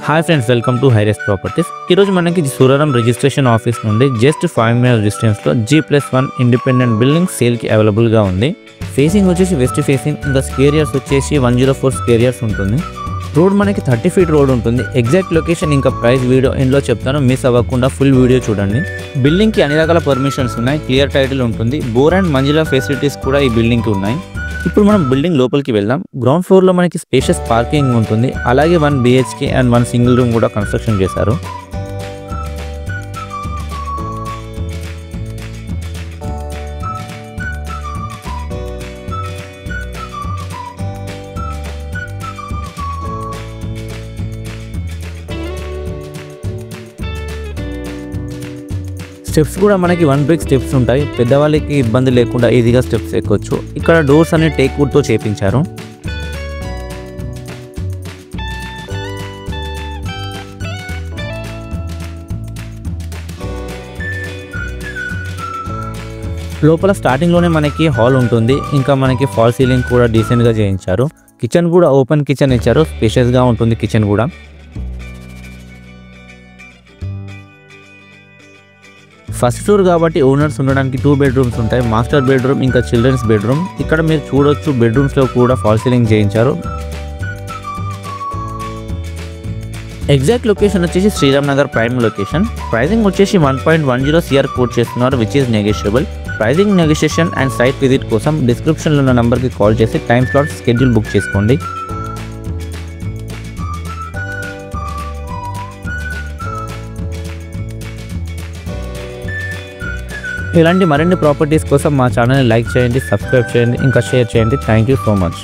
Hi friends, welcome to Hirest properties. ఈరోజు మనకి Suraram registration office నుండి జస్ట్ 5 మినిట్స్ డిస్టెన్స్లో G+1 ఇండిపెండెంట్ బిల్డింగ్ సేల్కి అవైలబుల్గా ఉంది. ఫేసింగ్ వచ్చేసి వెస్ట్ ఫేసింగ్, ఇంకా స్క్వేర్ యార్డ్స్ వచ్చేసి 104 స్క్వేర్ యార్డ్స్ ఉంటుంది. రోడ్ మనకి 30 ఫీట్ రోడ్ ఉంటుంది. ఎగ్జాక్ట్ లొకేషన్ ఇంకా ప్రైస్ వీడియో ఇందులో చెప్తాను, మిస్ అవ్వకుండా ఫుల్ వీడియో చూడండి. బిల్డింగ్కి అన్ని రకాల పర్మిషన్స్ ఉన్నాయి, క్లియర్ టైటిల్ ఉంటుంది, బోర్ అండ్ మంజిలా ఫెసిలిటీస్ కూడా ఈ బిల్డింగ్కి ఉన్నాయి. ఇప్పుడు మనం బిల్డింగ్ లోపలికి వెళ్దాం. గ్రౌండ్ ఫ్లోర్లో మనకి స్పేషియస్ పార్కింగ్ ఉంటుంది, అలాగే 1 BHK అండ్ 1 సింగిల్ రూమ్ కూడా కన్స్ట్రక్షన్ చేశారు. స్టెప్స్ కూడా మనకి 1 బ్రిక్ స్టెప్స్ ఉంటాయి. పెద్దవాళ్ళకి ఇబ్బంది లేకుండా ఈజీగా స్టెప్స్ ఎక్కొచ్చు. ఇక్కడ డోర్స్ అన్ని టేక్ వుడ్తో చేపించారు. లోపల స్టార్టింగ్లోనే మనకి హాల్ ఉంటుంది, ఇంకా మనకి ఫాల్ సీలింగ్ కూడా డీసెంట్గా చేయించారు. కిచెన్ కూడా ఓపెన్ కిచెన్ ఇచ్చారు, స్పేషియస్గా ఉంటుంది కిచెన్ కూడా. ఫస్ట్ ఫ్లోర్ కాబట్టి ఓనర్స్ ఉండడానికి 2 బెడ్రూమ్స్ ఉంటాయి, మాస్టర్ బెడ్రూమ్ ఇంకా చిల్డ్రన్స్ బెడ్రూమ్. ఇక్కడ మీరు చూడొచ్చు బెడ్రూమ్స్లో కూడా ఫాల్ సీలింగ్ చేయించారు. ఎగ్జాక్ట్ లొకేషన్ వచ్చేసి Sriram Nagar prime location. Pricing వచ్చేసి 1.10 CR కోట్ చేస్తున్నారు, which is negotiable. Pricing negotiation and site visit కోసం డిస్క్రిప్షన్లో ఉన్న నెంబర్కి కాల్ చేసి టైం స్లాట్ స్కెడ్యూల్ బుక్ చేసుకోండి. ఇలాంటి మరిన్ని ప్రాపర్టీస్ కోసం మా ఛానల్ని లైక్ చేయండి, సబ్స్క్రైబ్ చేయండి, ఇంకా షేర్ చేయండి. Thank you so much.